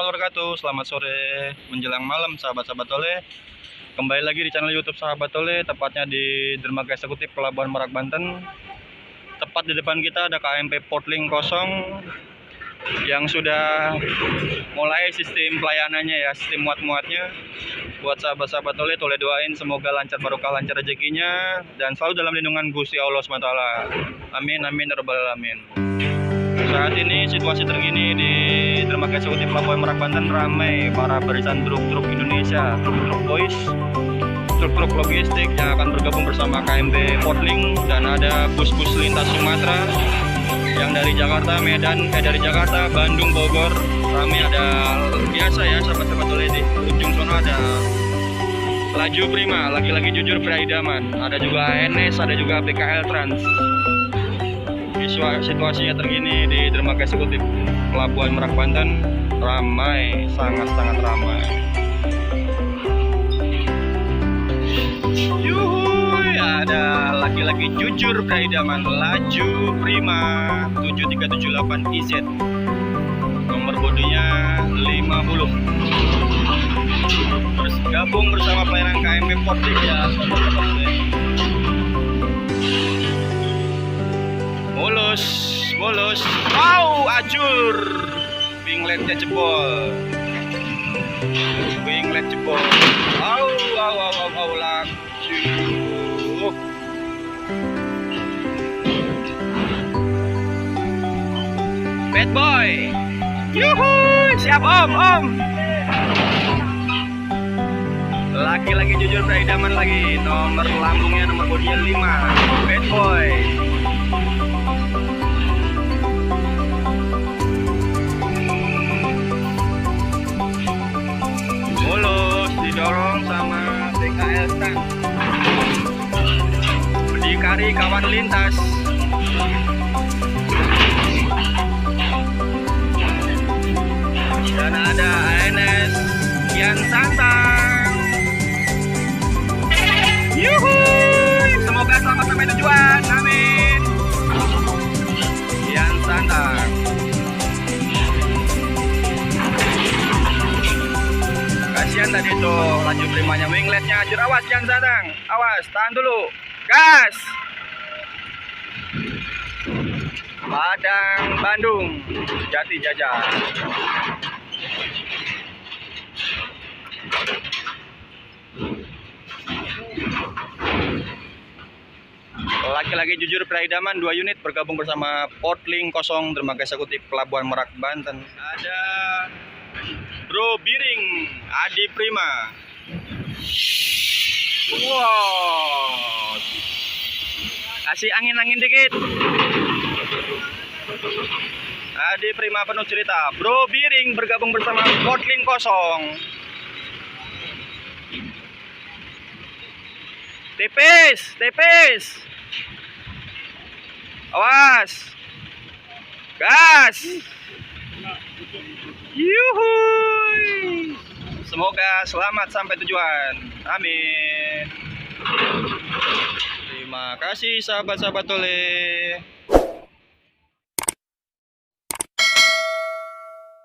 wabarakatuh. Selamat sore menjelang malam sahabat-sahabat Tole. Kembali lagi di channel YouTube Sahabat Tole, tepatnya di Dermaga Eksekutif Pelabuhan Merak Banten. Tepat di depan kita ada KMP Portlink kosong yang sudah mulai sistem pelayanannya ya, sistem muat-muatnya. Buat sahabat-sahabat Tole doain semoga lancar barokah, lancar rezekinya dan selalu dalam lindungan Gusti Allah SWT. Amin amin ya rabbal alamin. Saat ini situasi terkini di Dermaga Eksekutif Pelabuhan Merak Banten ramai para barisan truk-truk Indonesia, truk-truk boys, truk-truk logistik yang akan bergabung bersama KMP Portlink, dan ada bus-bus lintas Sumatera yang dari Jakarta, Medan, dari Jakarta, Bandung, Bogor. Ramai, ada biasa ya sahabat-sahabat Tole, di ujung sana ada Laju Prima, laki-laki jujur pria idaman, ada juga ANS, ada juga PKL Trans. Situasinya terkini di Dermaga Eksekutif Pelabuhan Merak Banten ramai, sangat-sangat ramai. Yuhuy, ada laki-laki jujur pria idaman Laju Prima 7378 IZ, nomor bodinya 50. Bergabung bersama pelayanan KMP Portlink ya sahabat-sahabat. Mulus, wow, ajur, wingletnya jebol, laju, bad boy, yuhu, siap om, laki-laki jujur pria idaman lagi, nomor lambungnya, nomor bodinya 5, bad boy. Didorong sama PKL Trans, berdikari kawan lintas. Dan ada ANS Kian Santang. Yuhuy, semoga selamat sampai tujuan, amin. Kian Santang. Kasihan tadi tuh Laju Primanya, wingletnya ajur. Awas Kian Santang, awas, tahan dulu, gas. Padang Bandung, Jati Jajar. Laki-laki jujur pria idaman 2 unit bergabung bersama Portlink kosong Dermaga Eksekutif Pelabuhan Merak Banten. Ada Bro Biring Adi Prima. Wow, kasih angin-angin dikit. Adi Prima penuh cerita. Bro Biring bergabung bersama Portlink kosong. Tipis, awas, gas. Yuhuy, semoga selamat sampai tujuan, amin. Terima kasih sahabat-sahabat Tole.